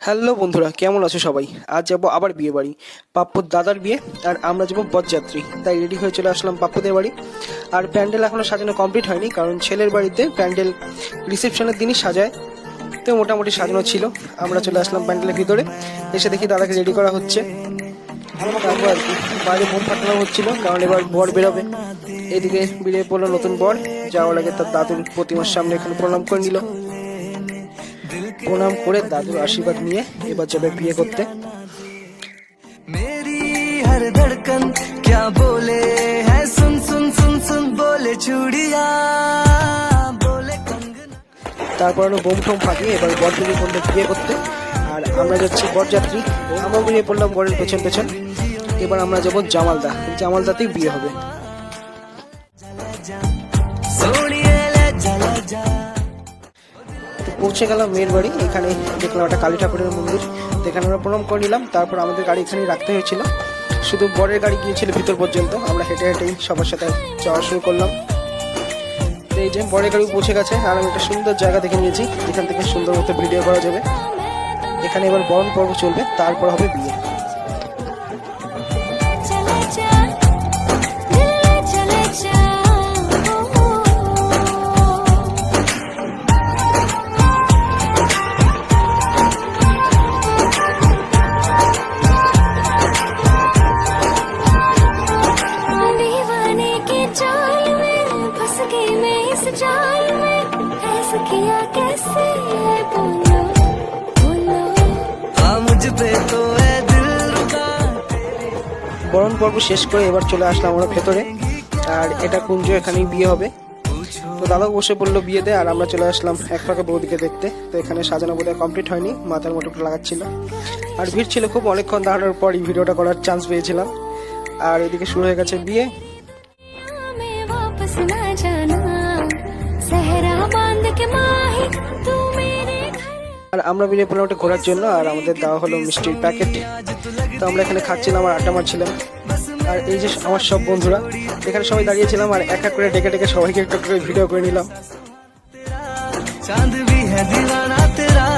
Hello বন্ধুরা, কেমন আছো সবাই? আজ যাবো আবার বিয়ে বাড়ি, পাপ্পুর দাদার বিয়ে। আর আমরা যাবো বরযাত্রী, তাই রেডি হয়ে চলে আসলাম পাপ্পুদের বাড়ি। আর প্যান্ডেল এখনো সাজানো কমপ্লিট হয়নি, কারণ ছেলের বাড়িতে প্যান্ডেল রিসেপশনের দিনই সাজায়, তো মোটামুটি সাজানো ছিল। আমরা চলে আসলাম প্যান্ডেলের ভিতরে, এসে দেখি দাদাকে রেডি করা হচ্ছে। তারপর আর কি বাইরে বোম ফাটানো হচ্ছিল, কারণ এবার বর বেরোবে। এদিকে বেরিয়ে পড়লো নতুন বর, যাওয়ার আগে তার দাদুর প্রতিমার সামনে এখানে প্রণাম করে নিল। প্রণাম করে দাদুর আশীর্বাদ নিয়ে এবার যাবে বিয়ে করতে। मेरी हर धड़कन क्या बोले है, सुन सुन सुन सुन बोले चूड़िया बोले कंगना। তারপর বোম টোম ফাটিয়ে এবার বর বেরিয়ে পড়লো বিয়ে করতে। আর আমরা যাচ্ছি বরযাত্রী, আমরা বেরিয়ে পড়লাম বরের পেছন পেছন। এবার আমরা যাবো জামালদা, জামালদাতেই বিয়ে হবে। सोनिए ले चला जा। তো পৌঁছে গেলাম মেয়ের বাড়ি। এখানে দেখলাম একটা কালী ঠাকুরের মন্দির, এখানে আমরা প্রণাম করে নিলাম। তারপর আমাদের গাড়ি এখানেই রাখতে হয়েছিল, শুধু বরের গাড়ি গিয়েছিল ভিতর পর্যন্ত। আমরা হেঁটে হেঁটেই সবার সাথে যাওয়া শুরু করলাম। তো এই যে বরের গাড়ি পৌঁছে গেছে, আর আমি একটা সুন্দর জায়গা দেখে নিয়েছি যেখান থেকে সুন্দর মতো ভিডিও করা যাবে। এখানে এবার বরণ পর্ব চলবে, তারপর হবে বিয়ে। বরণ পর্ব শেষ করে এবার চলে আসলাম আমরা ভেতরে। আর এটা কুঞ্জ, এখানেই বিয়ে হবে। তো দাদাও বসে পড়লো বিয়েতে, আর আমরা চলে আসলাম এক ফাঁকে বৌদিকে দেখতে। তো এখানে সাজানো বোধহয় কমপ্লিট হয়নি, মাথার মোটরটা লাগাচ্ছিল। আর ভিড় ছিল খুব, অনেকক্ষণ দাঁড়ানোর পর এই ভিডিওটা করার চান্স পেয়েছিলাম। আর এদিকে শুরু হয়ে গেছে বিয়ে। আর আমরা বেরিয়ে পড়লাম ওটা ঘোরার জন্য, আর আমাদের দেওয়া হলো মিষ্টির প্যাকেট। তো আমরা এখানে খাচ্ছিলাম আর আড্ডা মারছিলাম। আর এই যে আমার সব বন্ধুরা এখানে সবাই দাঁড়িয়েছিলাম, আর এক এক করে ডেকে ডেকে সবাইকে একটু করে ভিডিও করে নিলাম। चांद भी है दीवाना तेरा,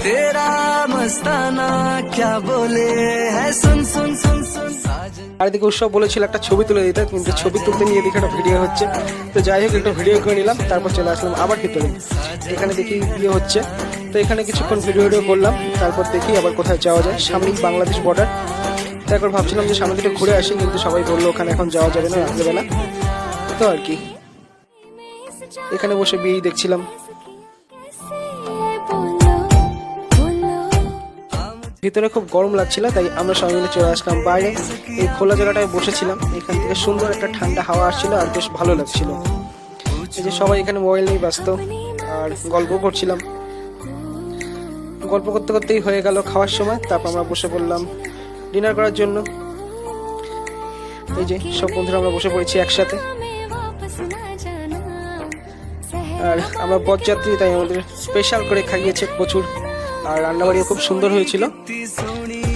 तेरा मस्ताना क्या बोले है, सुन सुन सुन सुन। আর এদিকে উৎসব বলেছিল একটা ছবি তুলে দিতে, কিন্তু ছবি তুলতে নিয়ে এদিকে একটা ভিডিও হচ্ছে। তো যাই হোক, একটু ভিডিও করে নিলাম, তারপর চলে আসলাম আবার ভিতরে। এখানে দেখি বিয়ে হচ্ছে, তো এখানে কিছুক্ষণ ভিডিও করলাম। তারপর দেখি আবার কোথায় যাওয়া যায়, সামনেই বাংলাদেশ বর্ডার। তারপর ভাবছিলাম যে সামনে থেকে ঘুরে আসি, কিন্তু সবাই বললো ওখানে এখন যাওয়া যাবে না, রাত্রেবেলা। তো আর কি এখানে বসে বিয়েই দেখছিলাম। ভিতরে খুব গরম লাগছিল, তাই আমরা সবাই মিলে চলে আসলাম বাইরে। এই খোলা জায়গাটায় বসেছিলাম, এখান থেকে সুন্দর একটা ঠান্ডা হাওয়া আসছিল, আর বেশ ভালো লাগছিল। এই যে সবাই এখানে মোবাইল নিয়ে ব্যস্ত, আর গল্প করছিলাম। গল্প করতে করতেই হয়ে গেল খাওয়ার সময়। তারপর আমরা বসে পড়লাম ডিনার করার জন্য। এই যে সব বন্ধুরা আমরা বসে পড়েছি একসাথে। আর আমরা বরযাত্রী, তাই আমাদের স্পেশাল করে খাইয়েছে প্রচুর, আর রান্নাবাড়িও খুব সুন্দর হয়েছিল।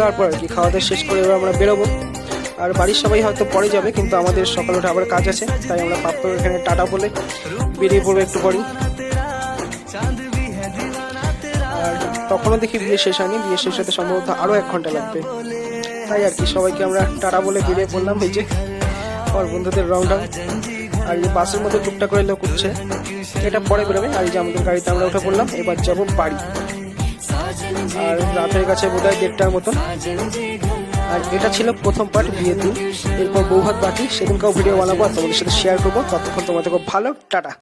তারপর আর কি খাওয়া দাওয়া শেষ করে এবার আমরা বেরোবো। আর বাড়ির সবাই হয়তো পরে যাবে, কিন্তু আমাদের সকালে উঠে আবার কাজ আছে, তাই আমরা পাপ্পুর এখানে টাটা বলে বেরিয়ে পড়বো একটু পরেই। আর তখনও দেখি বিয়ে শেষ হয়নি, বিয়ে শেষ হতে সম্ভবত আরও 1 ঘন্টা লাগবে। তাই আর কি সবাইকে আমরা টাটা বলে বেরিয়ে পড়লাম। এই যে আমার বন্ধুদের রং ডাউন। আর এই বাসের মধ্যে টুকটাক করে লোক উঠছে, এটা পরে বেরোবে। আর এই যে আমাদের গাড়িতে আমরা উঠে পড়লাম, এবার যাবো বাড়ি। আর রাতের কাছে বোধহয় 1:30টার মতন। আর এটা ছিল প্রথম পার্ট, বিয়ের দিন। এরপর বৌভাত বাকি, সেদিনকেও ভিডিও বানাবো আর তোমাদের সাথে শেয়ার করবো। ততক্ষণ তোমাদের খুব ভালো, টাটা।